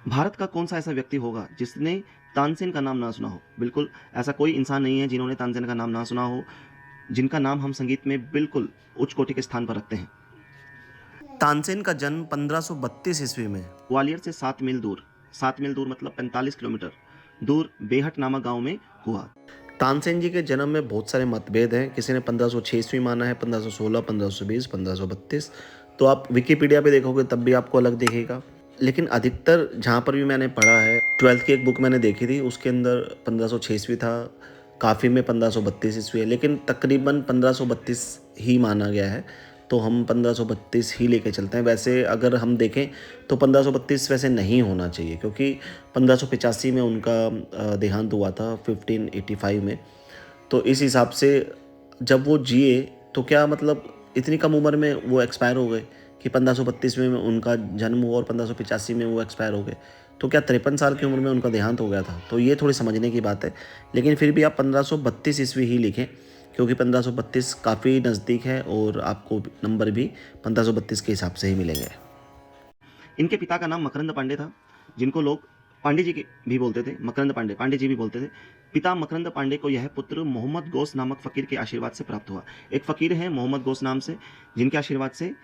भारत का कौन सा ऐसा व्यक्ति होगा जिसने तानसेन का नाम ना सुना हो? बिल्कुल ऐसा कोई इंसान नहीं है जिन्होंने तानसेन का नाम ना सुना हो, जिनका नाम हम संगीत में बिल्कुल उच्च कोटि के स्थान पर रखते हैं। तानसेन का जन्म 1532 ईस्वी में ग्वालियर से 7 मील दूर मतलब 45 किलोमीटर दूर बेहट नामक गांव में हुआ। तानसेन जी के जन्म में बहुत सारे मतभेद हैं। किसी ने 1506 ईस्वी माना है, 1516, 1520, 1532। तो आप विकिपीडिया पे देखोगे तब भी आपको अलग दिखेगा। लेकिन अधिकतर जहाँ पर भी मैंने पढ़ा है, 12th की एक बुक मैंने देखी थी, उसके अंदर 1506 ईस्वी था, काफ़ी में 1532 ईस्वी है, लेकिन तकरीबन 1532 ही माना गया है। तो हम 1532 ही लेके चलते हैं। वैसे अगर हम देखें तो 1532 वैसे नहीं होना चाहिए, क्योंकि 1585 में उनका देहांत हुआ था, 1585 में। तो इस हिसाब से जब वो जिए तो क्या मतलब इतनी कम उम्र में वो एक्सपायर हो गए कि 1532 में उनका जन्म हुआ और 1585 में वो एक्सपायर हो गए। तो क्या 53 साल की उम्र में उनका देहांत हो गया था? तो ये थोड़ी समझने की बात है। लेकिन फिर भी आप 1532 ईस्वी ही लिखें, क्योंकि 1532 काफ़ी नज़दीक है और आपको नंबर भी 1532 के हिसाब से ही मिलेंगे। इनके पिता का नाम मकरंद पांडे था, जिनको लोग पांडे जी भी बोलते थे, मकरंद पांडे, पांडे जी भी बोलते थे। पिता मकरंद पांडे को यह पुत्र मोहम्मद गौस नामक फ़कीर के आशीर्वाद से प्राप्त हुआ। एक फ़कीर हैं मोहम्मद गौस नाम से, जिनके आशीर्वाद से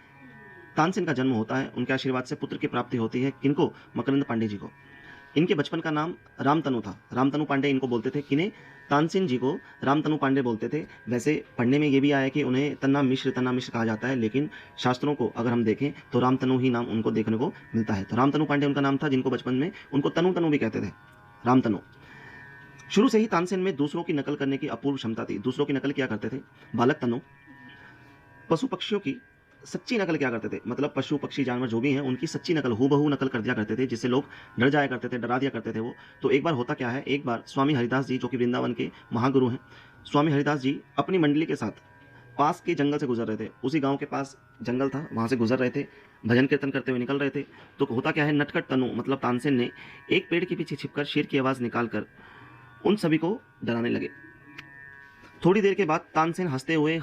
तानसेन का जन्म होता है। उनके आशीर्वाद से पुत्र की प्राप्ति होती है। किनको? मकरंद पांडे जी को। इनके बचपन का नाम रामतनु था। रामतनु पांडे इनको बोलते थे। किन्हें? तानसेन जी को रामतनु पांडे बोलते थे। वैसे पढ़ने में ये भी आया कि उन्हें तन्ना मिश्र कहा जाता है, लेकिन शास्त्रों को अगर हम देखें तो रामतनु ही नाम उनको देखने को मिलता है। तो रामतनु पांडे उनका नाम था, जिनको बचपन में उनको तनु तनु भी कहते थे, रामतनु। शुरू से ही तानसेन में दूसरों की नकल करने की अपूर्व क्षमता थी। दूसरों की नकल किया करते थे। बालक तनु पशु पक्षियों की सच्ची नकल क्या करते थे, मतलब पशु पक्षी जानवर जो भी हैं उनकी सच्ची नकल हूबहू नकल कर दिया करते थे, जिससे लोग डर जाया करते थे, डरा दिया करते थे वो। तो एक बार होता क्या है, एक बार स्वामी हरिदास जी, जो कि वृंदावन के महागुरु हैं, स्वामी हरिदास जी अपनी मंडली के साथ पास के जंगल से गुजर रहे थे। उसी गांव के पास जंगल था, वहां से गुजर रहे थे, भजन कीर्तन करते हुए निकल रहे थे। तो होता क्या है, नटखट तनु मतलब तानसेन ने एक पेड़ के पीछे छिपकर शेर की आवाज निकालकर उन सभी को डराने लगे। थोड़ी देर के बाद तानसेन हंसते हुए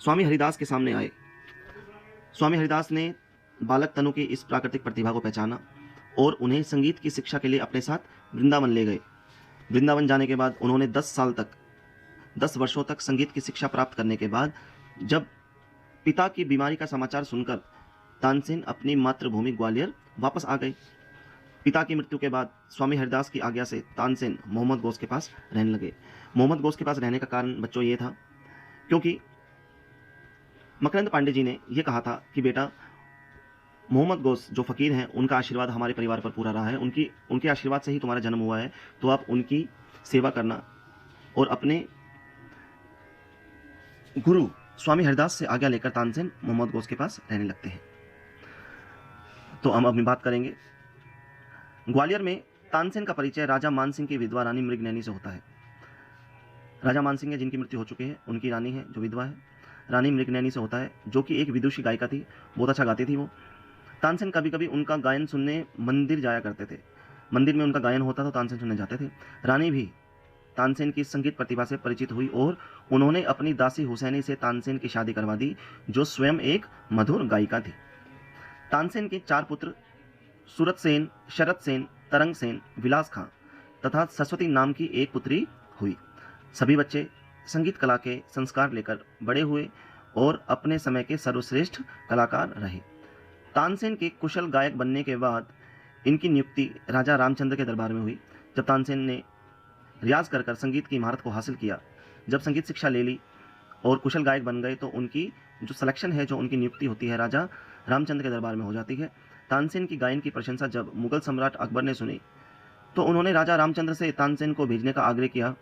स्वामी हरिदास के सामने आए। स्वामी हरिदास ने बालक तनु की इस प्राकृतिक प्रतिभा को पहचाना और उन्हें संगीत की शिक्षा के लिए अपने साथ वृंदावन ले गए। वृंदावन जाने के बाद उन्होंने 10 वर्षों तक संगीत की शिक्षा प्राप्त करने के बाद, जब पिता की बीमारी का समाचार सुनकर तानसेन अपनी मातृभूमि ग्वालियर वापस आ गए। पिता की मृत्यु के बाद स्वामी हरिदास की आज्ञा से तानसेन मोहम्मद गौस के पास रहने लगे। मोहम्मद गौस के पास रहने का कारण बच्चों ये था, क्योंकि मकरंद पांडे जी ने यह कहा था कि बेटा, मोहम्मद गौस जो फ़कीर हैं उनका आशीर्वाद हमारे परिवार पर पूरा रहा है, उनके आशीर्वाद से ही तुम्हारा जन्म हुआ है, तो आप उनकी सेवा करना। और अपने गुरु स्वामी हरिदास से आज्ञा लेकर तानसेन मोहम्मद गौस के पास रहने लगते हैं। तो हम अपनी बात करेंगे। ग्वालियर में तानसेन का परिचय राजा मानसिंह की विधवा रानी मृगनयनी से होता है। राजा मानसिंह है जिनकी मृत्यु हो चुकी है, उनकी रानी है जो विधवा है, रानी मृगनयनी से होता है, जो कि एक विदुषी गायिका थी, बहुत अच्छा गाती थी वो। तानसेन कभी कभी उनका गायन सुनने मंदिर जाया करते थे। मंदिर में उनका गायन होता तो तानसेन सुनने जाते थे। रानी भी तानसेन की संगीत प्रतिभा से परिचित हुई और उन्होंने अपनी दासी हुसैनी से तानसेन की शादी करवा दी, जो स्वयं एक मधुर गायिका थी। तानसेन के 4 पुत्र सूरत सेन, शरत सेन, तरंग सेन, विलास खां तथा सरस्वती नाम की एक पुत्री हुई। सभी बच्चे संगीत कला के संस्कार लेकर बड़े हुए और अपने समय के सर्वश्रेष्ठ कलाकार रहे। तानसेन के कुशल गायक बनने के बाद इनकी नियुक्ति राजा रामचंद्र के दरबार में हुई। जब तानसेन ने रियाज कर कर संगीत की महारत को हासिल किया, जब संगीत शिक्षा ले ली और कुशल गायक बन गए, तो उनकी जो सिलेक्शन है, जो उनकी नियुक्ति होती है, राजा रामचंद्र के दरबार में हो जाती है। तानसेन की गायन की प्रशंसा जब मुगल सम्राट अकबर ने सुनी, तो उन्होंने राजा रामचंद्र से तानसेन को भेजने का आग्रह किया।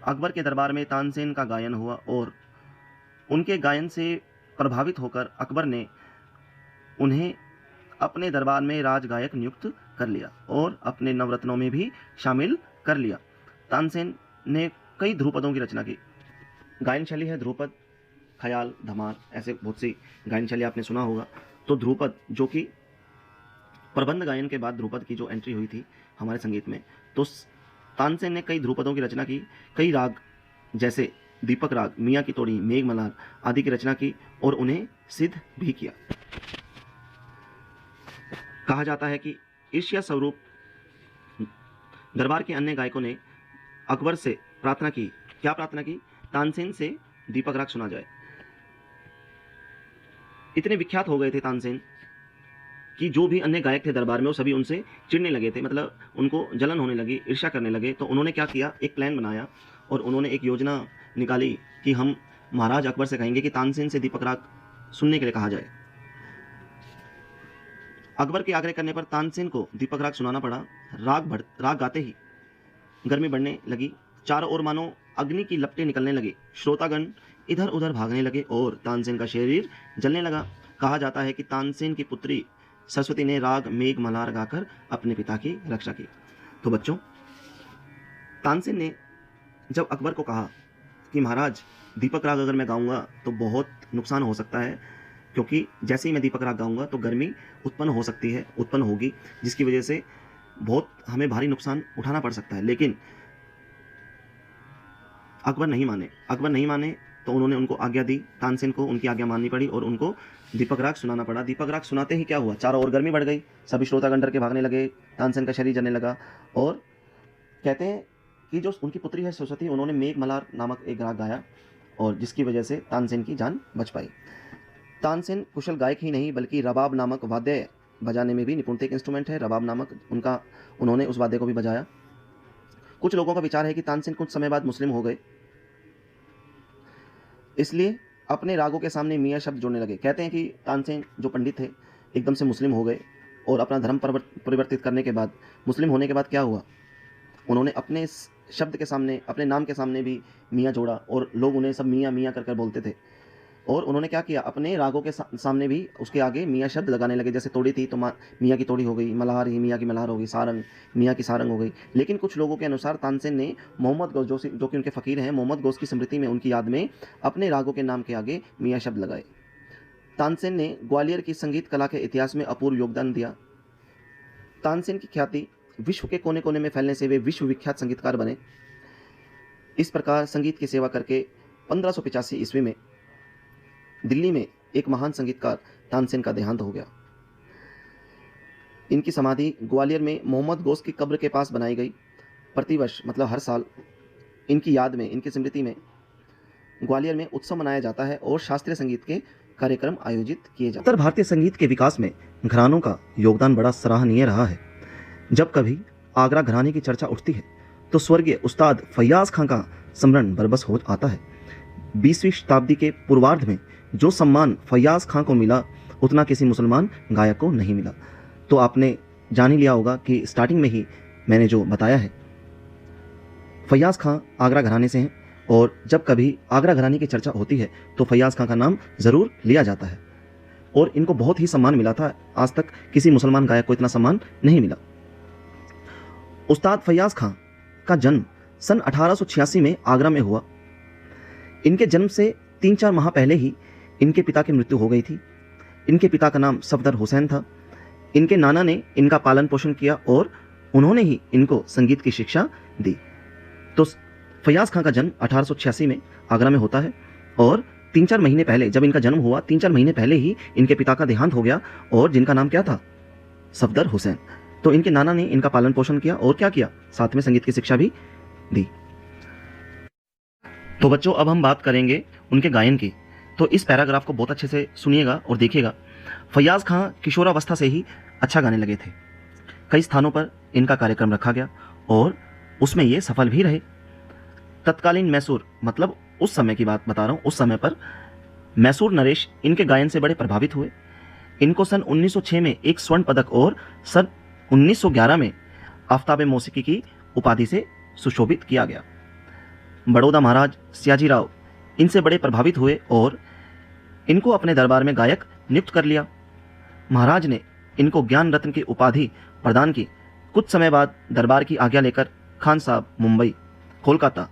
अकबर के दरबार में तानसेन का गायन हुआ और उनके गायन से प्रभावित होकर अकबर ने उन्हें अपने दरबार में राजगायक नियुक्त कर लिया और अपने नवरत्नों में भी शामिल कर लिया। तानसेन ने कई ध्रुपदों की रचना की। गायन शैली है ध्रुपद, ख्याल, धमार, ऐसे बहुत सी गायन शैली आपने सुना होगा। तो ध्रुपद, जो कि प्रबंध गायन के बाद ध्रुपद की जो एंट्री हुई थी हमारे संगीत में, तो तानसेन ने कई ध्रुपदों की रचना की। कई राग जैसे दीपक राग, मियाँ की तोड़ी, मेघ मल्हार आदि की रचना की और उन्हें सिद्ध भी किया। कहा जाता है कि ईर्ष्या स्वरूप दरबार के अन्य गायकों ने अकबर से प्रार्थना की। क्या प्रार्थना की? तानसेन से दीपक राग सुना जाए। इतने विख्यात हो गए थे तानसेन कि जो भी अन्य गायक थे दरबार में वो सभी उनसे चिढ़ने लगे थे, मतलब उनको जलन होने लगी, ईर्ष्या करने लगे। तो उन्होंने क्या किया, एक प्लान बनाया और उन्होंने एक योजना निकाली कि हम महाराज अकबर से कहेंगे कि तानसेन से दीपक राग सुनने के लिए कहा जाए। अकबर के आग्रह करने पर तानसेन को दीपक राग सुनाना पड़ा। राग गाते ही गर्मी बढ़ने लगी, चारों ओर मानो अग्नि की लपटें निकलने लगी। श्रोतागण इधर उधर भागने लगे और तानसेन का शरीर जलने लगा। कहा जाता है कि तानसेन की पुत्री सरस्वती ने राग मेघ मल्हार गाकर अपने पिता की रक्षा की। तो बच्चों, तानसेन ने जब अकबर को कहा कि महाराज दीपक राग अगर मैं गाऊंगा तो बहुत नुकसान हो सकता है, क्योंकि जैसे ही मैं दीपक राग गाऊंगा तो गर्मी उत्पन्न होगी, जिसकी वजह से बहुत हमें भारी नुकसान उठाना पड़ सकता है। लेकिन अकबर नहीं माने तो उन्होंने उनको आज्ञा दी, तानसेन को उनकी आज्ञा माननी पड़ी और उनको दीपक राग सुनाना पड़ा। दीपक राग सुनाते ही क्या हुआ, चारों ओर गर्मी बढ़ गई, सभी श्रोतागण डर के भागने लगे, तानसेन का शरीर जलने लगा। और कहते हैं कि जो उनकी पुत्री है सरस्वती, उन्होंने मेघ मल्हार नामक एक राग गाया और जिसकी वजह से तानसेन की जान बच पाई। तानसेन कुशल गायक ही नहीं बल्कि रबाब नामक वाद्य बजाने में भी निपुण थे। एक इंस्ट्रूमेंट है रबाब नामक, उन्होंने उस वाद्य को भी बजाया। कुछ लोगों का विचार है कि तानसेन कुछ समय बाद मुस्लिम हो गए, इसलिए अपने रागों के सामने मियाँ शब्द जोड़ने लगे। कहते हैं कि तानसेन जो पंडित थे एकदम से मुस्लिम हो गए और अपना धर्म परिवर्तित करने के बाद, मुस्लिम होने के बाद क्या हुआ, उन्होंने अपने शब्द के सामने, अपने नाम के सामने भी मियाँ जोड़ा और लोग उन्हें सब मियाँ मियाँ कर बोलते थे। और उन्होंने क्या किया, अपने रागों के सामने भी उसके आगे मियाँ शब्द लगाने लगे। जैसे तोड़ी थी तो मियाँ की तोड़ी हो गई, मल्हार ही मियाँ की मल्हार हो गई, सारंग मियाँ की सारंग हो गई। लेकिन कुछ लोगों के अनुसार तानसेन ने मोहम्मद गौस, जो कि उनके फ़कीर हैं, मोहम्मद गौस की स्मृति में, उनकी याद में अपने रागों के नाम के आगे मियाँ शब्द लगाए। तानसेन ने ग्वालियर की संगीत कला के इतिहास में अपूर्व योगदान दिया। तानसेन की ख्याति विश्व के कोने कोने में फैलने से वे विश्व विख्यात संगीतकार बने। इस प्रकार संगीत की सेवा करके 1585 ईस्वी में दिल्ली में एक महान संगीतकार तानसेन का देहांत हो गया। इनकी समाधि ग्वालियर में मोहम्मद गौस की कब्र के पास बनाई गई। प्रतिवर्ष, मतलब हर साल, इनकी याद में, इनकी स्मृति में ग्वालियर में उत्सव मनाया जाता है और शास्त्रीय संगीत के कार्यक्रम आयोजित किए जाते हैं। उत्तर भारतीय संगीत के विकास में घरानों का योगदान बड़ा सराहनीय रहा है। जब कभी आगरा घराने की चर्चा उठती है तो स्वर्गीय उस्ताद फैयाज खां का स्मरण बरबस हो आता है। 20वीं शताब्दी के पूर्वार्ध में जो सम्मान फैयाज खां को मिला उतना किसी मुसलमान गायक को नहीं मिला। तो आपने जान ही लिया होगा कि स्टार्टिंग में ही मैंने जो बताया है, फैयाज खां आगरा घराने से हैं और जब कभी आगरा घराने की चर्चा होती है तो फैयाज खां का नाम ज़रूर लिया जाता है और इनको बहुत ही सम्मान मिला था। आज तक किसी मुसलमान गायक को इतना सम्मान नहीं मिला। उस्ताद फैयाज खां का जन्म सन 1886 में आगरा में हुआ। इनके जन्म से 3-4 माह पहले ही इनके पिता की मृत्यु हो गई थी। इनके पिता का नाम सफदर हुसैन था। इनके नाना ने इनका पालन पोषण किया और उन्होंने ही इनको संगीत की शिक्षा दी। तो फैयाज खां का जन्म 1886 में आगरा में होता है और 3-4 महीने पहले, जब इनका जन्म हुआ 3-4 महीने पहले ही इनके पिता का देहांत हो गया और जिनका नाम क्या था, सफदर हुसैन। तो इनके नाना ने इनका पालन पोषण किया और क्या किया, साथ में संगीत की शिक्षा भी दी। तो बच्चों, अब हम बात करेंगे उनके गायन की। तो इस पैराग्राफ को बहुत अच्छे से सुनिएगा और देखिएगा। फैयाज खां किशोरावस्था से ही अच्छा गाने लगे थे। कई स्थानों पर इनका कार्यक्रम रखा गया और उसमें ये सफल भी रहे। तत्कालीन मैसूर, मतलब उस समय की बात बता रहा हूँ, उस समय पर मैसूर नरेश इनके गायन से बड़े प्रभावित हुए। इनको सन 1906 में एक स्वर्ण पदक और सन 1911 में आफ्ताब-ए मौसीकी की उपाधि से सुशोभित किया गया। बड़ौदा महाराज सियाजी राव इनसे बड़े प्रभावित हुए और इनको अपने दरबार में गायक नियुक्त कर लिया। महाराज ने इनको ज्ञान रत्न की उपाधि प्रदान की। कुछ समय बाद दरबार की आज्ञा लेकर खान साहब मुंबई, कोलकाता,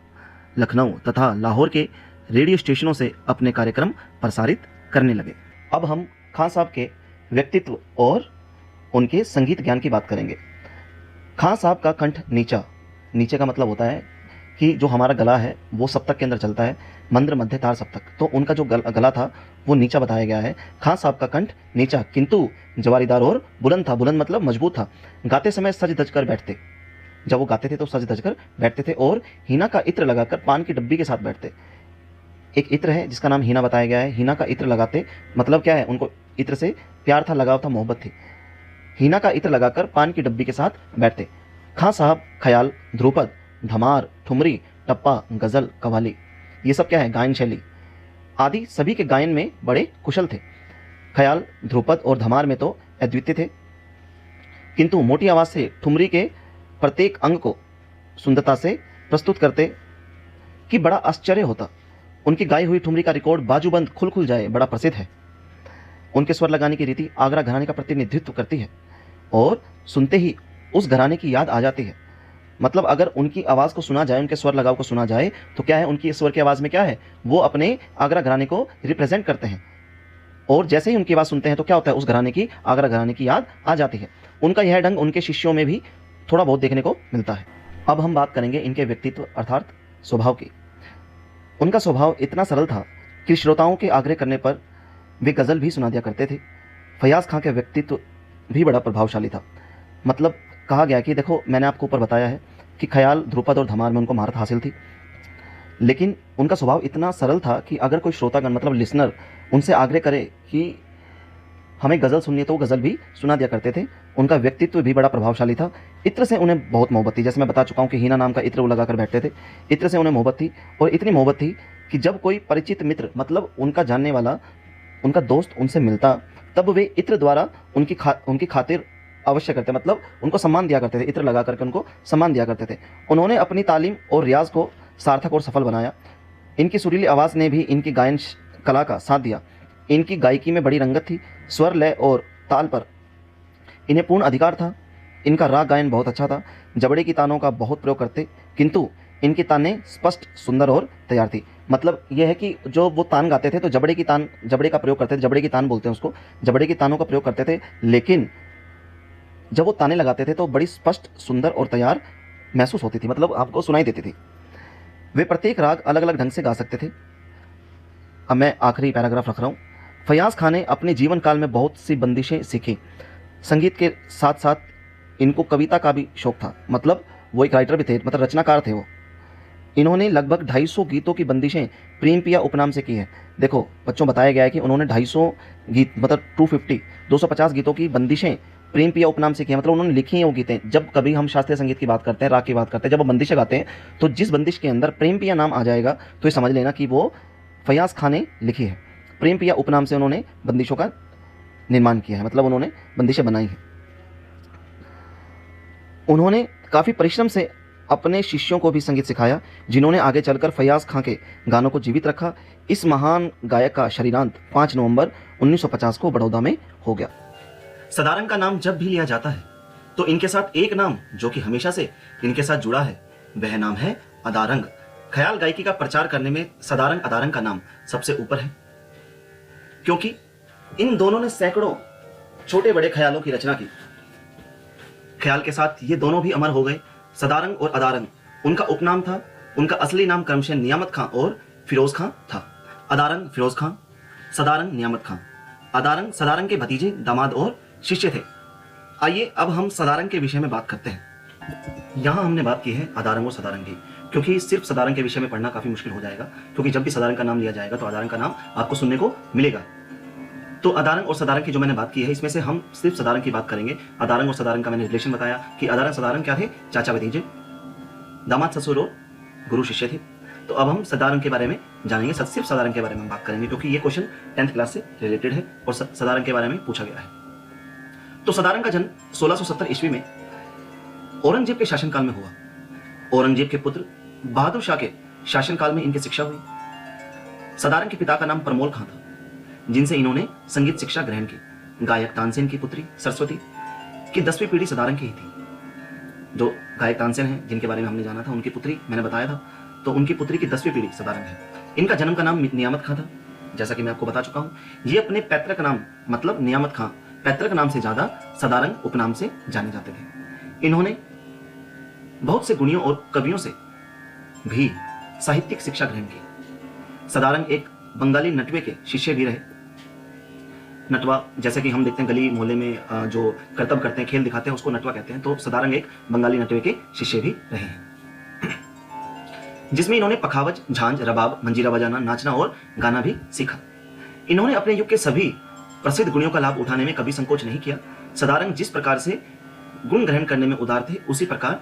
लखनऊ तथा लाहौर के रेडियो स्टेशनों से अपने कार्यक्रम प्रसारित करने लगे। अब हम खान साहब के व्यक्तित्व और उनके संगीत ज्ञान की बात करेंगे। खान साहब का कंठ नीचा, नीचे का मतलब होता है कि जो हमारा गला है वो सप्तक के अंदर चलता है, मंद्र मध्य तार सप्तक। तो उनका जो गला था वो नीचा बताया गया है। खां साहब का कंठ नीचा किंतु जवारीदार और बुलंद था। बुलंद मतलब मजबूत था। गाते समय सज धज कर बैठते, जब वो गाते थे तो सज धज कर बैठते थे और हीना का इत्र लगाकर पान की डब्बी के साथ बैठते। एक इत्र है जिसका नाम हीना बताया गया है। हीना का इत्र लगाते मतलब क्या है, उनको इत्र से प्यार था, लगाव था, मोहब्बत थी। हीना का इत्र लगाकर पान की डब्बी के साथ बैठते। खां साहब ख्याल, ध्रुपद, धमार, ठुमरी, टप्पा, गजल, कव्वाली, ये सब क्या है, गायन शैली आदि सभी के गायन में बड़े कुशल थे। ख्याल, ध्रुपद और धमार में तो अद्वितीय थे, किंतु मोटी आवाज से ठुमरी के प्रत्येक अंग को सुंदरता से प्रस्तुत करते कि बड़ा आश्चर्य होता। उनकी गाई हुई ठुमरी का रिकॉर्ड बाजूबंद खुल खुल जाए बड़ा प्रसिद्ध है। उनके स्वर लगाने की रीति आगरा घराने का प्रतिनिधित्व करती है और सुनते ही उस घराने की याद आ जाती है। मतलब अगर उनकी आवाज़ को सुना जाए, उनके स्वर लगाव को सुना जाए तो क्या है, उनकी स्वर की आवाज़ में क्या है, वो अपने आगरा घराने को रिप्रेजेंट करते हैं। और जैसे ही उनकी आवाज़ सुनते हैं तो क्या होता है, उस घराने की, आगरा घराने की याद आ जाती है। उनका यह ढंग उनके शिष्यों में भी थोड़ा बहुत देखने को मिलता है। अब हम बात करेंगे इनके व्यक्तित्व अर्थात स्वभाव की। उनका स्वभाव इतना सरल था कि श्रोताओं के आग्रह करने पर वे गज़ल भी सुना दिया करते थे। फयाज खां का व्यक्तित्व भी बड़ा प्रभावशाली था। मतलब कहा गया कि देखो, मैंने आपको ऊपर बताया है कि ख्याल, ध्रुपद और धमार में उनको महारत हासिल थी, लेकिन उनका स्वभाव इतना सरल था कि अगर कोई श्रोतागण मतलब लिसनर उनसे आग्रह करे कि हमें गज़ल सुननी है तो वो गज़ल भी सुना दिया करते थे। उनका व्यक्तित्व भी बड़ा प्रभावशाली था। इत्र से उन्हें बहुत मोहब्बत थी। जैसे मैं बता चुका हूँ कि हीना नाम का इत्र वो लगा कर बैठते थे। इत्र से उन्हें मोहब्बत थी और इतनी मोहब्बत थी कि जब कोई परिचित मित्र मतलब उनका जानने वाला, उनका दोस्त उनसे मिलता तब वे इत्र द्वारा उनकी खातिर अवश्य करते, मतलब उनको सम्मान दिया करते थे। इत्र लगा करके उनको सम्मान दिया करते थे। उन्होंने अपनी तालीम और रियाज को सार्थक और सफल बनाया। इनकी सुरीली आवाज़ ने भी इनकी गायन कला का साथ दिया। इनकी गायकी में बड़ी रंगत थी। स्वर, लय और ताल पर इन्हें पूर्ण अधिकार था। इनका राग गायन बहुत अच्छा था। जबड़े की तानों का बहुत प्रयोग करते, किंतु इनकी तानें स्पष्ट, सुंदर और तैयार थी। मतलब यह है कि जो वो तान गाते थे तो जबड़े का प्रयोग करते थे। जबड़े की तान बोलते हैं उसको। जबड़े की तानों का प्रयोग करते थे, लेकिन जब वो ताने लगाते थे तो बड़ी स्पष्ट, सुंदर और तैयार महसूस होती थी, मतलब आपको सुनाई देती थी। वे प्रत्येक राग अलग अलग ढंग से गा सकते थे। अब मैं आखिरी पैराग्राफ रख रहा हूँ। फयाज खान ने अपने जीवन काल में बहुत सी बंदिशें सीखी। संगीत के साथ साथ इनको कविता का भी शौक था। मतलब वो एक राइटर भी थे, मतलब रचनाकार थे वो। इन्होंने लगभग 250 गीतों की बंदिशें प्रेम पिया उपनाम से की है। देखो बच्चों, बताया गया है कि उन्होंने 250 गीत मतलब 250 गीतों की बंदिशें प्रेम पिया उपनाम से की है। मतलब उन्होंने लिखी हैं वो गीतें। जब कभी हम शास्त्रीय संगीत की बात करते हैं, राग की बात करते हैं, जब वो बंदिशें गाते हैं तो जिस बंदिश के अंदर प्रेम पिया नाम आ जाएगा तो ये समझ लेना कि वो फयाज खान ने लिखी है। प्रेम पिया उपनाम से उन्होंने बंदिशों का निर्माण किया है, मतलब उन्होंने बंदिशें बनाई हैं। उन्होंने काफ़ी परिश्रम से अपने शिष्यों को भी संगीत सिखाया, जिन्होंने आगे चलकर फयाज खां के गानों को जीवित रखा। इस महान गायक का शरीरांत 5 नवंबर 1950 को बड़ौदा में हो गया। सदारंग का नाम जब भी लिया जाता है तो इनके साथ एक नाम जो कि हमेशा से इनके साथ जुड़ा है, वह नाम है अदारंग। ख्याल गायकी का प्रचार करने में सदारंग अदारंग का नाम सबसे ऊपर है, क्योंकि इन दोनों ने सैकड़ों छोटे बड़े ख्यालों की रचना की। ख्याल के साथ ये दोनों भी अमर हो गए। सदारंग और अदारंग उनका उपनाम था। उनका असली नाम क्रमशः नियामत खां और फिरोज खां था। अदारंग फिरोज खां, सदारंग नियामत खां। अदारंग सदारंग के भतीजे, दामाद और शिष्य थे। आइए अब हम सदारंग के विषय में बात करते हैं। यहाँ हमने बात की है अदारंग और सदारंग की, क्योंकि सिर्फ सदारंग के विषय में पढ़ना काफी मुश्किल हो जाएगा, क्योंकि जब भी सदारंग का नाम लिया जाएगा तो अदारंग का नाम आपको सुनने को मिलेगा। तो अदारंग और सदारंग की जो मैंने बात की है, इसमें से हम सिर्फ सदारंग की बात करेंगे। अदारंग और सदारंग का मैंने रिलेशन बताया कि अदारंग सदारंग क्या थे, चाचा भतीजे, दामाद ससुर और गुरु शिष्य थे। तो अब हम सदारंग के बारे में जानेंगे। सिर्फ सदारंग के बारे में बात करेंगे, क्योंकि ये क्वेश्चन 10th क्लास से रिलेटेड है और सदारंग के बारे में पूछा गया है। तो सदारंग का जन्म 1670 ईस्वी में औरंगजेब के शासनकाल में हुआ। औरंगजेब के पुत्र बहादुर शाह के शासनकाल में इनकी शिक्षा हुई। सदारंग के पिता का नाम परमोल खां था, जिनसे इन्होंने संगीत शिक्षा ग्रहण की। गायक तानसेन की पुत्री सरस्वती की 10वीं पीढ़ी सदारंग की ही थी। जो गायक तानसेन है, जिनके बारे में हमने जाना था, उनकी पुत्री मैंने बताया था, तो उनकी पुत्री की 10वीं पीढ़ी सदारंग है। इनका जन्म का नाम नियामत खां था, जैसा कि मैं आपको बता चुका हूं। ये अपने पैतृक नाम मतलब नियामत खां पैतृक नाम से ज्यादा सदारंग उपनाम से जाने जाते थे। इन्होंने बहुत से गुणियों और कवियों से भी साहित्यिक शिक्षा ग्रहण की। सदारंग एक बंगाली नटवे के शिष्य भी रहे। नटवा जैसे कि हम देखते हैं गली मोहल्ले में जो करतब करते हैं, खेल दिखाते हैं, उसको नटवा कहते हैं। तो सदारंग एक बंगाली नटवे के शिष्य भी रहे हैं, जिसमें इन्होंने पखावज, झांझ, रबाब, मंजीरा बजाना, नाचना और गाना भी सीखा। इन्होंने अपने युग के सभी प्रसिद्ध गुणों का लाभ उठाने में कभी संकोच नहीं किया। सदारंग जिस प्रकार से गुण ग्रहण करने में उदार थे, उसी प्रकार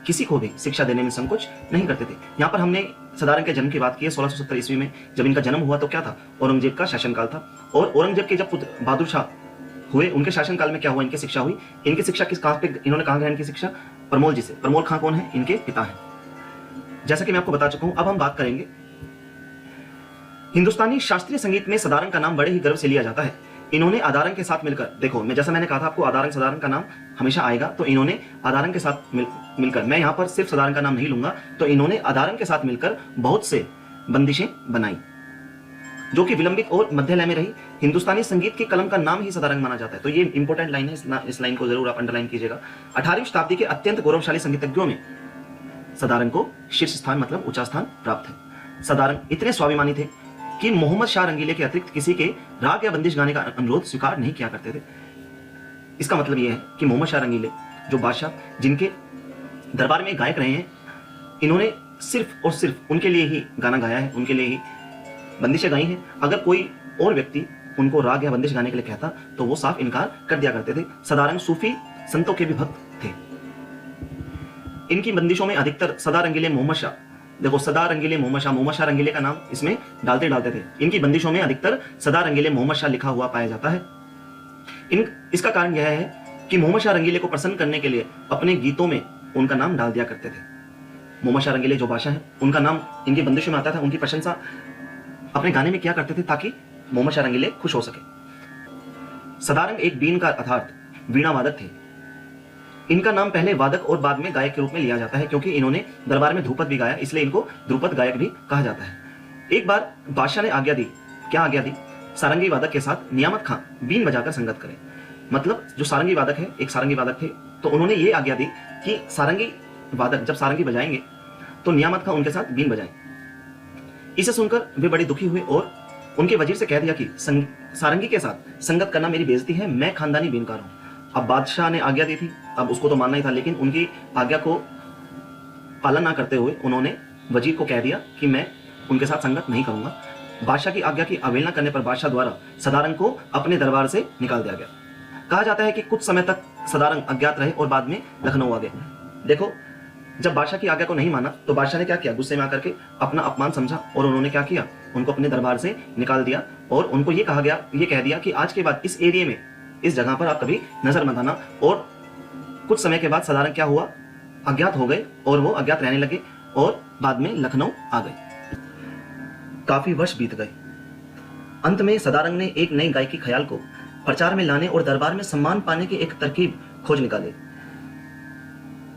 किसी को भी शिक्षा देने में संकोच नहीं करते थे। यहाँ पर हमने सदारंग के जन्म की बात की है। 1670 ईस्वी में जब इनका जन्म हुआ तो क्या था, औरंगजेब का शासनकाल था। और औरंगजेब के जब पुत्र बहादुर शाह हुए, उनके शासनकाल में क्या हुआ, इनकी शिक्षा हुई। इनकी शिक्षा इन्होंने कहाँ ग्रहण की शिक्षा? परमोल जी से। परमोल खां कौन है? इनके पिता हैं, जैसा कि मैं आपको बता चुका हूं। अब हम बात करेंगे हिंदुस्तानी शास्त्रीय संगीत में सदारंग का नाम बड़े ही गर्व से लिया जाता है। इन्होंने आदारंग के साथ मिलकर, देखो जैसा मैंने कहा था आपको, आदारंग सदारंग का नाम हमेशा आएगा, तो इन्होंने आदारंग के साथ मिलकर, मैं यहां पर सिर्फ सदारंग का नाम नहीं लूंगा, तो इन्होंने आदारंग के साथ मिलकर बहुत से बंदिशें बनाई जो कि विलंबित और मध्य लय में रही। हिंदुस्तानी संगीत की कलम का नाम ही सदारंग माना जाता है। तो ये इंपॉर्टेंट लाइन है, इस लाइन को जरूर आप अंडरलाइन कीजिएगा। 18वीं शताब्दी के अत्यंत गौरवशाली संगीतज्ञों में सदारंग को शीर्ष स्थान, मतलब ऊंचा स्थान प्राप्त है। सदारंग इतने स्वाभिमानी थे कि मोहम्मद शाह रंगीले के अतिरिक्त किसी के राग या बंदिश गाने का अनुरोध स्वीकार नहीं किया करते थे। इसका मतलब यह है कि मोहम्मद शाह रंगीले जो बादशाह, जिनके दरबार में गायक रहे हैं, इन्होंने सिर्फ और सिर्फ उनके लिए ही गाना गाया है, उनके लिए ही बंदिशें गाई हैं। अगर कोई और व्यक्ति उनको राग या बंदिश गाने के लिए कहता तो वो साफ इनकार कर दिया करते थे। सदारंग सूफी संतों के भी भक्त थे। इनकी बंदिशों में अधिकतर सदा रंगीले मोहम्मद शाह, देखो सदा रंगीले मोहम्मद शाह रंगीले का नाम इसमें डालते थे। इनकी बंदिशों में अधिकतर सदा रंगीले मोहम्मद शाह लिखा हुआ पाया जाता है। इसका कारण यह है कि मोहम्मद शाह रंगीले को प्रसन्न करने के लिए अपने गीतों में उनका नाम डाल दिया करते थे। मोहम्मद शाह रंगीले जो बादशाह हैं, उनका नाम इनकी बंदिशों में आता था। उनकी प्रशंसा अपने गाने में किया करते थे ताकि मोहम्मद शाह रंगीले खुश हो सके। सदारंग एक बीन का अर्थात वीणा वादक थे। इनका नाम पहले वादक और बाद में गायक के रूप में लिया जाता है, क्योंकि इन्होंने दरबार में ध्रुपद भी गाया, इसलिए इनको ध्रुपद गायक भी कहा जाता है। एक बार बादशाह ने आज्ञा दी, क्या आज्ञा दी? सारंगी वादक के साथ नियामत खां बीन बजाकर संगत करें। मतलब जो सारंगी वादक है, एक सारंगी वादक थे, तो उन्होंने ये आज्ञा दी कि सारंगी वादक जब सारंगी बजाएंगे तो नियामत खां उनके साथ बीन बजाएं। इसे सुनकर वे बड़े दुखी हुए और उनके वजीर से कह दिया कि सारंगी के साथ संगत करना मेरी बेइज्जती है, मैं खानदानी बीनकार हूं। अब बादशाह ने आज्ञा दी थी, अब उसको तो मानना ही था, लेकिन उनकी आज्ञा को पालन ना करते हुए उन्होंने वजीर को कह दिया कि मैं उनके साथ संगत नहीं करूंगा। बादशाह की आज्ञा की अवहेलना करने पर बादशाह द्वारा सदारंग को अपने दरबार से निकाल दिया गया। कहा जाता है कि कुछ समय तक सदारंग अज्ञात रहे और बाद में लखनऊ आ गए। देखो, जब बादशाह की आज्ञा को नहीं माना तो बादशाह ने क्या किया, गुस्से में आकर के अपना अपमान समझा और उन्होंने क्या किया, उनको अपने दरबार से निकाल दिया और उनको ये कह दिया कि आज के बाद इस एरिया में, इस जगह पर आप कभी नजर मत आना। और कुछ समय के बाद सदारंग क्या हुआ, अज्ञात हो गए और वो अज्ञात रहने लगे और बाद में लखनऊ आ गए। काफी वर्ष बीत गए। अंत में सदारंग ने एक नई गायकी ख्याल को प्रचार में लाने और दरबार में सम्मान पाने की एक तरकीब खोज निकाली।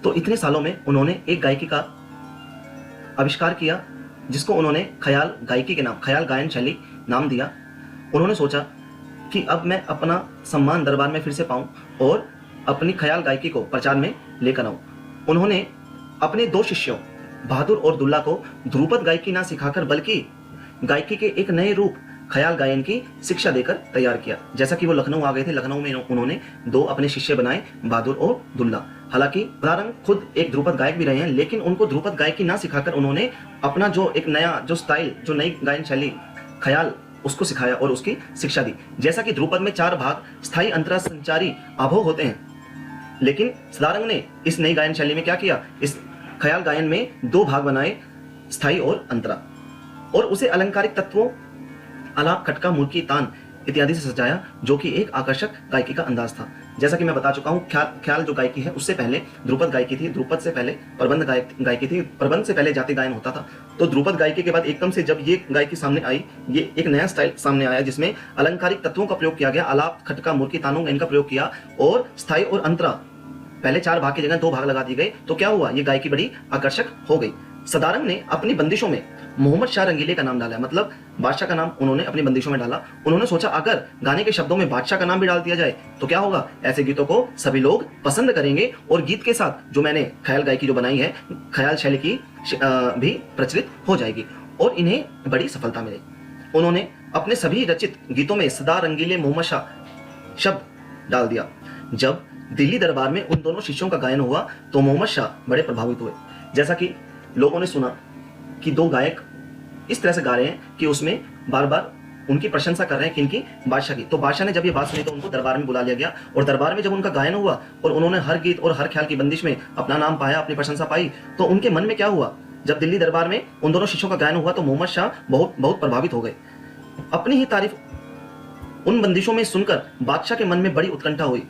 तो इतने सालों में उन्होंने एक गायकी का आविष्कार किया जिसको उन्होंने ख्याल गायकी के नाम, ख्याल गायन शैली नाम दिया। उन्होंने सोचा कि अब मैं अपना सम्मान दरबार में फिर से पाऊं और अपनी ख्याल गायकी को प्रचार में लेकर आऊं। उन्होंने अपने दो शिष्यों बहादुर और दुल्ला को ध्रुपद गायकी ना सिखाकर बल्कि गायकी के एक नए रूप ख्याल गायन की शिक्षा देकर तैयार किया। जैसा कि वो लखनऊ आ गए थे, लखनऊ में उन्होंने दो अपने शिष्य बनाए, बहादुर और दुल्ला। हालांकि सदारंग खुद एक ध्रुपद गायक भी रहे हैं, लेकिन उनको ध्रुपद गायकी ना सिखाकर उन्होंने अपना जो एक नया जो स्टाइल, जो नई गायन शैली ख्याल, उसको सिखाया और उसकी शिक्षा दी। जैसा कि ध्रुपद में 4 भाग स्थायी अंतरा संचारी आभोग होते हैं, लेकिन सदारंग ने इस नई गायन शैली में क्या किया, इस ख्याल गायन में 2 भाग बनाए, स्थायी और अंतरा, और उसे अलंकारिक तत्वों, आलाप, खटका, मुर्की, तान इत्यादि से सजाया, जो कि एक आकर्षक गायकी का अंदाज था। जैसा कि मैं बता चुका हूँ, ख्याल जो गायकी है उससे पहले ध्रुपद गायकी थी, ध्रुपद से पहले प्रबंध गायकी थी, प्रबंध से पहले जाति गायन होता था। तो ध्रुपद गायकी के बाद एकदम से जब ये गायकी सामने आई, ये एक नया स्टाइल सामने आया जिसमें अलंकारिक तत्वों का प्रयोग किया गया, आलाप, खटका, मुर्की, तानों इनका प्रयोग किया, और स्थायी और अंतरा पहले 4 भाग की जगह 2 भाग लगा दिए गए। तो क्या हुआ, ये गायकी बड़ी आकर्षक हो गई। सदारंग ने अपनी बंदिशों में मोहम्मद शाह रंगीले का नाम डाला है, मतलब बादशाह का नाम उन्होंने अपनी बंदिशों में डाला। उन्होंने सोचा अगर गाने के शब्दों में बादशाह का नाम भी डाल दिया जाए तो क्या होगा, ऐसे गीतों को सभी लोग पसंद करेंगे और गीत के साथ जो मैंने ख्याल गायकी जो बनाई है, ख्याल शैली की भी प्रचलित हो जाएगी और इन्हें बड़ी सफलता मिली। उन्होंने अपने सभी रचित गीतों में सदा रंगीले मोहम्मद शाह शब्द डाल दिया। जब दिल्ली दरबार में उन दोनों शिष्यों का गायन हुआ तो मोहम्मद शाह बड़े प्रभावित हुए। जैसा कि लोगों ने सुना कि दो गायक इस तरह से गा रहे हैं कि उसमें बार बार उनकी प्रशंसा कर रहे हैं किनकी, बादशाह की। तो बादशाह ने जब ये बात सुनी तो उनको दरबार में बुला लिया गया और दरबार में जब उनका गायन हुआ और उन्होंने हर गीत और हर ख्याल की बंदिश में अपना नाम पाया, अपनी प्रशंसा पाई, तो उनके मन में क्या हुआ, जब दिल्ली दरबार में उन दोनों शिष्यों का गायन हुआ तो मोहम्मद शाह बहुत प्रभावित हो गए। अपनी ही तारीफ उन बंदिशों में सुनकर बादशाह के मन में बड़ी उत्कंठा हुई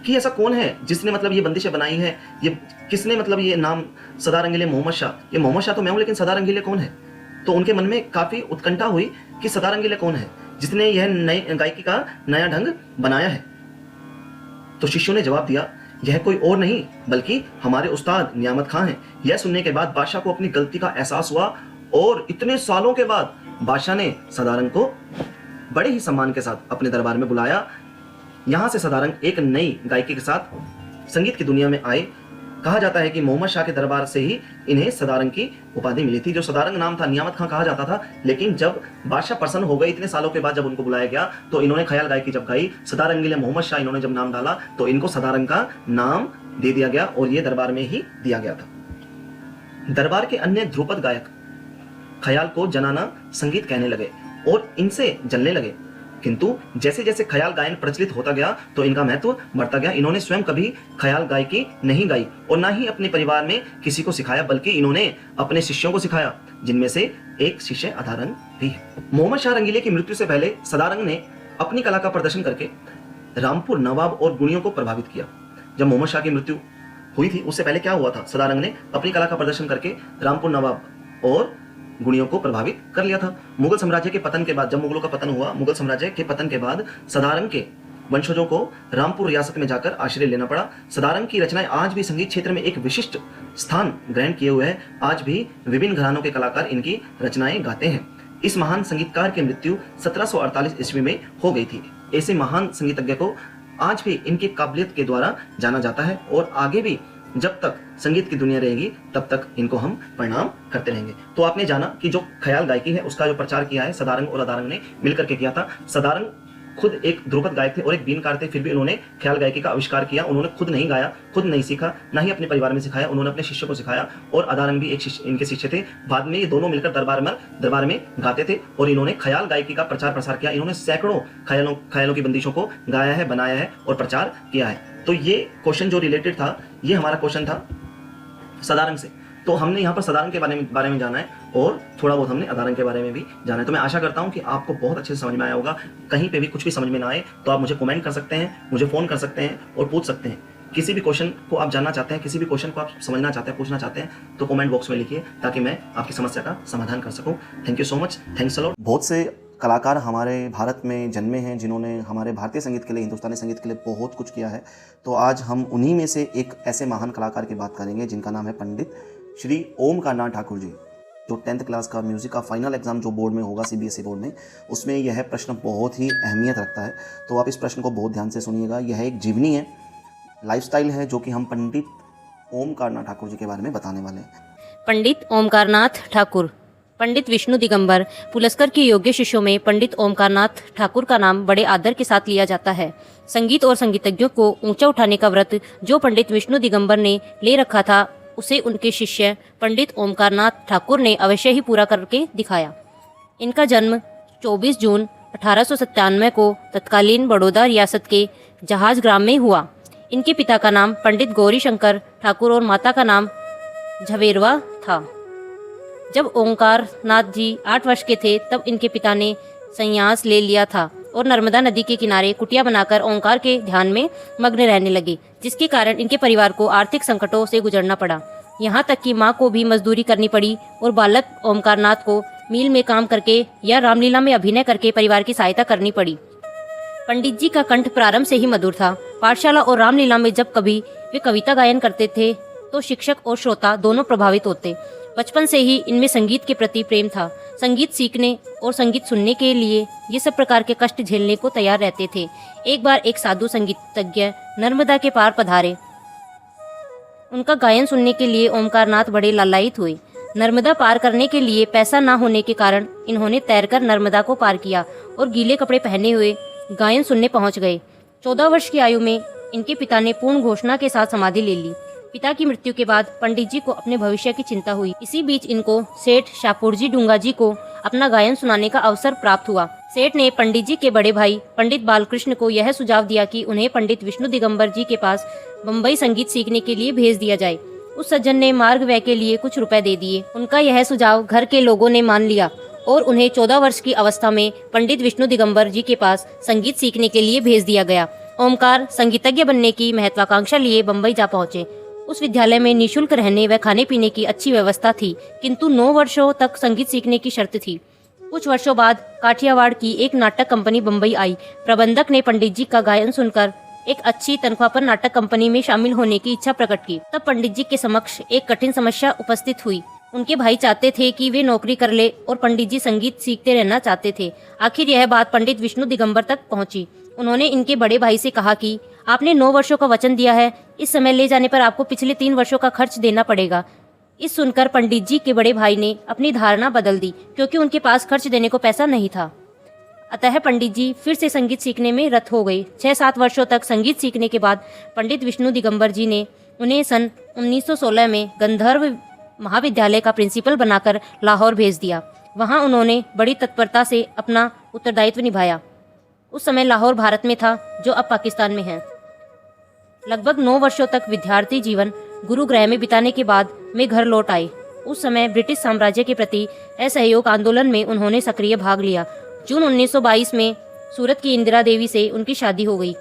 कि ऐसा कौन है जिसने मतलब ये बंदिशें बनाई है, ये किसने मतलब ये नाम सदा रंगीले मोहम्मद शाह, ये मोहम्मद शाह तो मैं हूं लेकिन सदा रंगीले कौन है। तो उनके मन में काफी उत्कंठा हुई कि सदा रंगीले कौन है जिसने यह नई गायकी का नया ढंग बनाया है। तो शिष्यों ने जवाब दिया, यह कोई और नहीं बल्कि हमारे उस्ताद नियामत खां हैं। यह सुनने के बाद बादशाह को अपनी गलती का एहसास हुआ और इतने सालों के बाद बादशाह ने सदारंग को बड़े ही सम्मान के साथ अपने दरबार में बुलाया। यहाँ से सदारंग एक नई गायकी के साथ संगीत की दुनिया में आए। कहा जाता है कि मोहम्मद शाह के दरबार से ही इन्हें सदारंग की उपाधि मिली थी। जो सदारंग नाम था नियामत खां कहा जाता था, लेकिन जब बादशाह प्रसन्न हो गए इतने सालों के बाद जब उनको बुलाया गया तो इन्होंने ख्याल गायकी जब गाई, सदारंगीले मोहम्मद शाह इन्होंने जब नाम डाला तो इनको सदारंग का नाम दे दिया गया और ये दरबार में ही दिया गया था। दरबार के अन्य ध्रुपद गायक ख्याल को जनाना संगीत कहने लगे और इनसे जलने लगे, किंतु जैसे जैसे ख्याल गायन प्रचलित होता गया तो इनका महत्व बढ़ता गया। इन्होंने स्वयं कभी ख्याल गायकी नहीं गाई और ना ही अपने परिवार में किसी को सिखाया, बल्कि इन्होंने अपने शिष्यों को सिखाया, जिनमें से एक शिष्य अदारंग भी है। मोहम्मद शाह रंगीले की मृत्यु से पहले सदारंग ने अपनी कला का प्रदर्शन करके रामपुर नवाब और गुणियों को प्रभावित किया। जब मोहम्मद शाह की मृत्यु हुई थी उससे पहले क्या हुआ था, सदारंग ने अपनी कला का प्रदर्शन करके रामपुर नवाब और गुणियों को प्रभावित कर लिया था। मुगल साम्राज्य के पतन के बाद, जब मुगलों का पतन हुआ, मुगल साम्राज्य के पतन के बाद सदारंग के वंशजों को रामपुर रियासत में जाकर आश्रय लेना पड़ा। सदारंग की रचनाएं आज भी संगीत क्षेत्र में एक विशिष्ट स्थान ग्रहण किए हुए हैं। आज भी विभिन्न घरानों के कलाकार इनकी रचनाएं गाते हैं। इस महान संगीतकार की मृत्यु 1748 ईस्वी में हो गई थी। ऐसे महान संगीतज्ञ को आज भी इनकी काबिलियत के द्वारा जाना जाता है और आगे भी जब तक संगीत की दुनिया रहेगी तब तक इनको हम प्रणाम करते रहेंगे। तो आपने जाना कि जो ख्याल गायकी है उसका जो प्रचार किया है सदारंग और अदारंग ने मिलकर के किया था। सदारंग खुद एक ध्रुपद गायक थे और एक बीनकार थे, फिर भी उन्होंने ख्याल गायकी का आविष्कार किया। उन्होंने खुद नहीं गाया, खुद नहीं सीखा, ना ही अपने परिवार में सिखाया, उन्होंने अपने शिष्य को सिखाया और अदारंग भी एक इनके शिष्य थे। बाद में ये दोनों मिलकर दरबार में गाते थे और इन्होंने ख्याल गायकी का प्रचार प्रसार किया। इन्होंने सैकड़ों ख्यालों की बंदिशों को गाया है, बनाया है और प्रचार किया है। तो ये क्वेश्चन जो रिलेटेड था, ये हमारा क्वेश्चन था सदारंग से। तो हमने यहाँ पर सदारंग के बारे में जाना है और थोड़ा बहुत हमने अदारंग के बारे में भी जाना है। तो मैं आशा करता हूँ कि आपको बहुत अच्छे से समझ में आया होगा। कहीं पे भी कुछ भी समझ में ना आए तो आप मुझे कमेंट कर सकते हैं, मुझे फ़ोन कर सकते हैं और पूछ सकते हैं। किसी भी क्वेश्चन को आप जानना चाहते हैं, किसी भी क्वेश्चन को आप समझना चाहते हैं, पूछना चाहते हैं, तो कमेंट बॉक्स में लिखिए ताकि मैं आपकी समस्या का समाधान कर सकूँ। Thank you so much, thanks a lot. बहुत से कलाकार हमारे भारत में जन्मे हैं जिन्होंने हमारे भारतीय संगीत के लिए, हिंदुस्तानी संगीत के लिए बहुत कुछ किया है। तो आज हम उन्हीं में से एक ऐसे महान कलाकार की बात करेंगे जिनका नाम है पंडित श्री ओमकार नाथ ठाकुर जी। जो 10th क्लास का म्यूज़िक का फाइनल एग्जाम जो बोर्ड में होगा, CBSE बोर्ड में, उसमें यह प्रश्न बहुत ही अहमियत रखता है। तो आप इस प्रश्न को बहुत ध्यान से सुनिएगा। यह एक जीवनी है, लाइफस्टाइल है, जो कि हम पंडित ओमकार नाथ ठाकुर जी के बारे में बताने वाले हैं। पंडित ओमकार नाथ ठाकुर, पंडित विष्णु दिगंबर पुलस्कर के योग्य शिष्यों में पंडित ओमकार नाथ ठाकुर का नाम बड़े आदर के साथ लिया जाता है। संगीत और संगीतज्ञों को ऊंचा उठाने का व्रत जो पंडित विष्णु दिगंबर ने ले रखा था, उसे उनके शिष्य पंडित ओमकार नाथ ठाकुर ने अवश्य ही पूरा करके दिखाया। इनका जन्म 24 जून 1897 को तत्कालीन बड़ौदा रियासत के जहाज ग्राम में हुआ। इनके पिता का नाम पंडित गौरी शंकर ठाकुर और माता का नाम झवेरवा था। जब ओंकार नाथ जी 8 वर्ष के थे तब इनके पिता ने संन्यास ले लिया था और नर्मदा नदी के किनारे कुटिया बनाकर ओंकार के ध्यान में मग्न रहने लगे, जिसके कारण इनके परिवार को आर्थिक संकटों से गुजरना पड़ा। यहाँ तक कि माँ को भी मजदूरी करनी पड़ी और बालक ओमकार नाथ को मील में काम करके या रामलीला में अभिनय करके परिवार की सहायता करनी पड़ी। पंडित जी का कंठ प्रारंभ से ही मधुर था। पाठशाला और रामलीला में जब कभी वे कविता गायन करते थे तो शिक्षक और श्रोता दोनों प्रभावित होते। बचपन से ही इनमें संगीत के प्रति प्रेम था। संगीत सीखने और संगीत सुनने के लिए ये सब प्रकार के कष्ट झेलने को तैयार रहते थे। एक बार एक साधु संगीतज्ञ नर्मदा के पार पधारे। उनका गायन सुनने के लिए ओमकारनाथ बड़े लालायित हुए। नर्मदा पार करने के लिए पैसा ना होने के कारण इन्होंने तैरकर नर्मदा को पार किया और गीले कपड़े पहने हुए गायन सुनने पहुंच गए। 14 वर्ष की आयु में इनके पिता ने पूर्ण घोषणा के साथ समाधि ले ली। पिता की मृत्यु के बाद पंडित जी को अपने भविष्य की चिंता हुई। इसी बीच इनको सेठ शाहपुरजी डूंगा जी को अपना गायन सुनाने का अवसर प्राप्त हुआ। सेठ ने पंडित जी के बड़े भाई पंडित बालकृष्ण को यह सुझाव दिया कि उन्हें पंडित विष्णु दिगंबर जी के पास बम्बई संगीत सीखने के लिए भेज दिया जाए। उस सज्जन ने मार्ग व्यय के लिए कुछ रुपए दे दिए। उनका यह सुझाव घर के लोगों ने मान लिया और उन्हें 14 वर्ष की अवस्था में पंडित विष्णु दिगंबर जी के पास संगीत सीखने के लिए भेज दिया गया। ओमकार संगीतज्ञ बनने की महत्वाकांक्षा लिए बम्बई जा पहुंचे। उस विद्यालय में निःशुल्क रहने व खाने पीने की अच्छी व्यवस्था थी, किंतु 9 वर्षों तक संगीत सीखने की शर्त थी। कुछ वर्षों बाद काठियावाड़ की एक नाटक कंपनी बम्बई आई। प्रबंधक ने पंडित जी का गायन सुनकर एक अच्छी तनख्वाह पर नाटक कंपनी में शामिल होने की इच्छा प्रकट की। तब पंडित जी के समक्ष एक कठिन समस्या उपस्थित हुई। उनके भाई चाहते थे कि वे नौकरी कर ले और पंडित जी संगीत सीखते रहना चाहते थे। आखिर यह बात पंडित विष्णु दिगंबर तक पहुंची। उन्होंने इनके बड़े भाई से कहा कि आपने 9 वर्षों का वचन दिया है, इस समय ले जाने पर आपको पिछले 3 वर्षों का खर्च देना पड़ेगा। इस सुनकर पंडित जी के बड़े भाई ने अपनी धारणा बदल दी, क्योंकि उनके पास खर्च देने को पैसा नहीं था। अतः पंडित जी फिर से संगीत सीखने में रत हो गए। 6-7 वर्षों तक संगीत सीखने के बाद पंडित विष्णु दिगंबर जी ने उन्हें सन 1916 में गंधर्व महाविद्यालय का प्रिंसिपल बनाकर लाहौर भेज दिया। वहां उन्होंने बड़ी तत्परता से अपना उत्तरदायित्व निभाया। उस समय लाहौर भारत में था, जो अब पाकिस्तान में है। लगभग 9 वर्षों तक विद्यार्थी जीवन गुरुगृह में बिताने के बाद वे घर लौट आए। उस समय ब्रिटिश साम्राज्य के प्रति असहयोग आंदोलन में उन्होंने सक्रिय भाग लिया। जून 1922 में सूरत की इंदिरा देवी से उनकी शादी हो गई,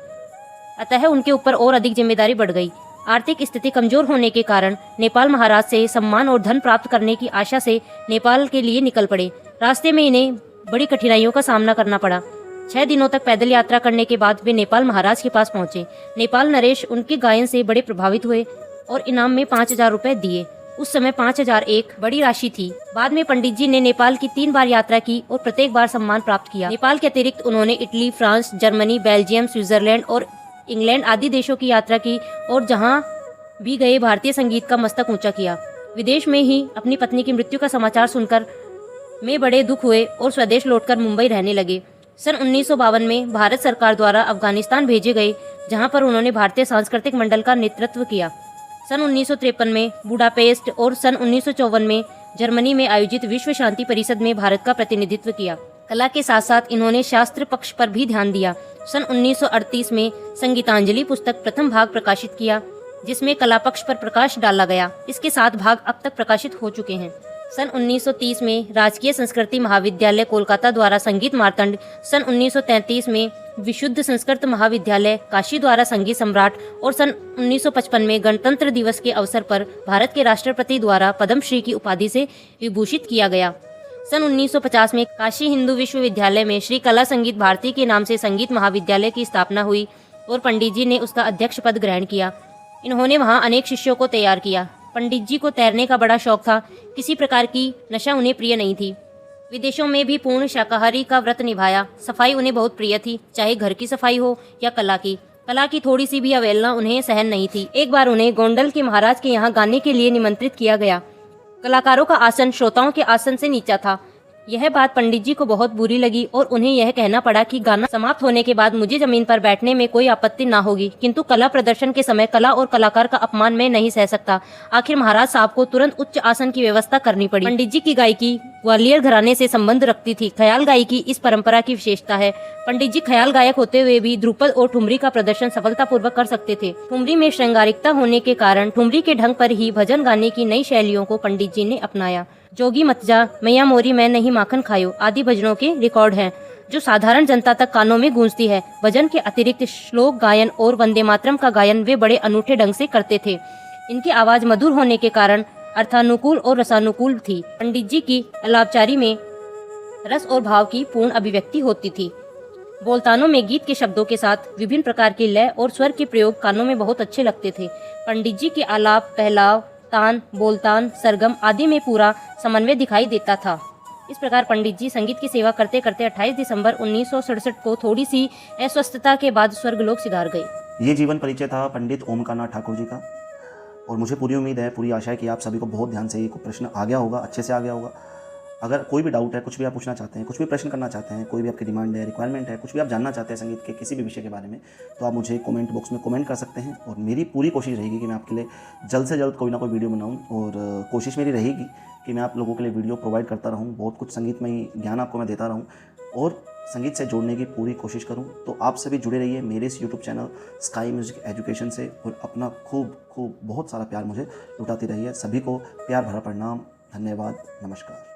अतः उनके ऊपर और अधिक जिम्मेदारी बढ़ गई। आर्थिक स्थिति कमजोर होने के कारण नेपाल महाराज से सम्मान और धन प्राप्त करने की आशा से नेपाल के लिए निकल पड़े। रास्ते में इन्हें बड़ी कठिनाइयों का सामना करना पड़ा। 6 दिनों तक पैदल यात्रा करने के बाद वे नेपाल महाराज के पास पहुंचे। नेपाल नरेश उनके गायन से बड़े प्रभावित हुए और इनाम में 5000 रुपए दिए। उस समय 5000 एक बड़ी राशि थी। बाद में पंडित जी ने नेपाल की 3 बार यात्रा की और प्रत्येक बार सम्मान प्राप्त किया। नेपाल के अतिरिक्त उन्होंने Italy, France, Germany, Belgium, Switzerland और इंग्लैंड आदि देशों की यात्रा की और जहां भी गए भारतीय संगीत का मस्तक ऊंचा किया। विदेश में ही अपनी पत्नी की मृत्यु का समाचार सुनकर में बड़े दुख हुए और स्वदेश लौटकर मुंबई रहने लगे। सन 1952 में भारत सरकार द्वारा अफगानिस्तान भेजे गए, जहां पर उन्होंने भारतीय सांस्कृतिक मंडल का नेतृत्व किया। सन 1953 में बुडापेस्ट और सन 1954 में जर्मनी में आयोजित विश्व शांति परिषद में भारत का प्रतिनिधित्व किया। कला के साथ साथ इन्होंने शास्त्र पक्ष पर भी ध्यान दिया। सन 1938 में संगीतांजलि पुस्तक प्रथम भाग प्रकाशित किया, जिसमें कला पक्ष पर प्रकाश डाला गया। इसके 7 भाग अब तक प्रकाशित हो चुके हैं। सन 1930 में राजकीय संस्कृति महाविद्यालय कोलकाता द्वारा संगीत मार्तंड, सन 1933 में विशुद्ध संस्कृत महाविद्यालय काशी द्वारा संगीत सम्राट और सन 1955 में गणतंत्र दिवस के अवसर पर भारत के राष्ट्रपति द्वारा पद्मश्री की उपाधि से विभूषित किया गया। सन 1950 में काशी हिंदू विश्वविद्यालय में श्री कला संगीत भारती के नाम से संगीत महाविद्यालय की स्थापना हुई और पंडित जी ने उसका अध्यक्ष पद ग्रहण किया। इन्होंने वहां अनेक शिष्यों को तैयार किया। पंडित जी को तैरने का बड़ा शौक था। किसी प्रकार की नशा उन्हें प्रिय नहीं थी। विदेशों में भी पूर्ण शाकाहारी का व्रत निभाया। सफाई उन्हें बहुत प्रिय थी, चाहे घर की सफाई हो या कला की। कला की थोड़ी सी भी अवहेलना उन्हें सहन नहीं थी। एक बार उन्हें गोंडल के महाराज के यहाँ गाने के लिए निमंत्रित किया गया। कलाकारों का आसन श्रोताओं के आसन से नीचा था। यह बात पंडित जी को बहुत बुरी लगी और उन्हें यह कहना पड़ा कि गाना समाप्त होने के बाद मुझे जमीन पर बैठने में कोई आपत्ति ना होगी, किंतु कला प्रदर्शन के समय कला और कलाकार का अपमान मैं नहीं सह सकता। आखिर महाराज साहब को तुरंत उच्च आसन की व्यवस्था करनी पड़ी। पंडित जी की गायकी ग्वालियर घराने से संबंध रखती थी। ख्याल गायकी इस परंपरा की विशेषता है। पंडित जी ख्याल गायक होते हुए भी ध्रुपद और ठुमरी का प्रदर्शन सफलतापूर्वक कर सकते थे। ठुमरी में श्रृंगारिकता होने के कारण ठुमरी के ढंग पर ही भजन गाने की नई शैलियों को पंडित जी ने अपनाया। जोगी मत जा, मैया मोरी मैं नहीं माखन खायो आदि भजनों के रिकॉर्ड हैं, जो साधारण जनता तक कानों में गूंजती है। भजन के अतिरिक्त श्लोक गायन और वंदे मातरम का गायन वे बड़े अनूठे ढंग से करते थे। इनकी आवाज मधुर होने के कारण अर्थानुकूल और रसानुकूल थी। पंडित जी की अलापचारी में रस और भाव की पूर्ण अभिव्यक्ति होती थी। बोलतानों में गीत के शब्दों के साथ विभिन्न प्रकार के लय और स्वर के प्रयोग कानों में बहुत अच्छे लगते थे। पंडित जी के आलाप, पहलाव, तान, बोलतान, सरगम आदि में पूरा समन्वय दिखाई देता था। इस प्रकार पंडित जी संगीत की सेवा करते करते 28 दिसंबर 1967 को थोड़ी सी अस्वस्थता के बाद स्वर्गलोक सिधार गए। ये जीवन परिचय था पंडित ओमकारनाथ ठाकुर जी का, और मुझे पूरी उम्मीद है, पूरी आशा है कि आप सभी को बहुत ध्यान से ये प्रश्न आ गया होगा, अच्छे से आ गया होगा। अगर कोई भी डाउट है, कुछ भी आप पूछना चाहते हैं, कुछ भी प्रश्न करना चाहते हैं, कोई भी आपकी डिमांड है, रिक्वायरमेंट है, कुछ भी आप जानना चाहते हैं संगीत के किसी भी विषय के बारे में, तो आप मुझे कमेंट बॉक्स में कमेंट कर सकते हैं। और मेरी पूरी कोशिश रहेगी कि मैं आपके लिए जल्द से जल्द कोई ना कोई वीडियो बनाऊं, और कोशिश मेरी रहेगी कि मैं आप लोगों के लिए वीडियो प्रोवाइड करता रहूं, बहुत कुछ संगीतमय ज्ञान आपको मैं देता रहूं और संगीत से जोड़ने की पूरी कोशिश करूं। तो आप सभी जुड़े रहिए मेरे इस YouTube channel sky music education से, और अपना खूब बहुत सारा प्यार मुझे लुटाती रहिए। सभी को प्यार भरा प्रणाम, धन्यवाद, नमस्कार।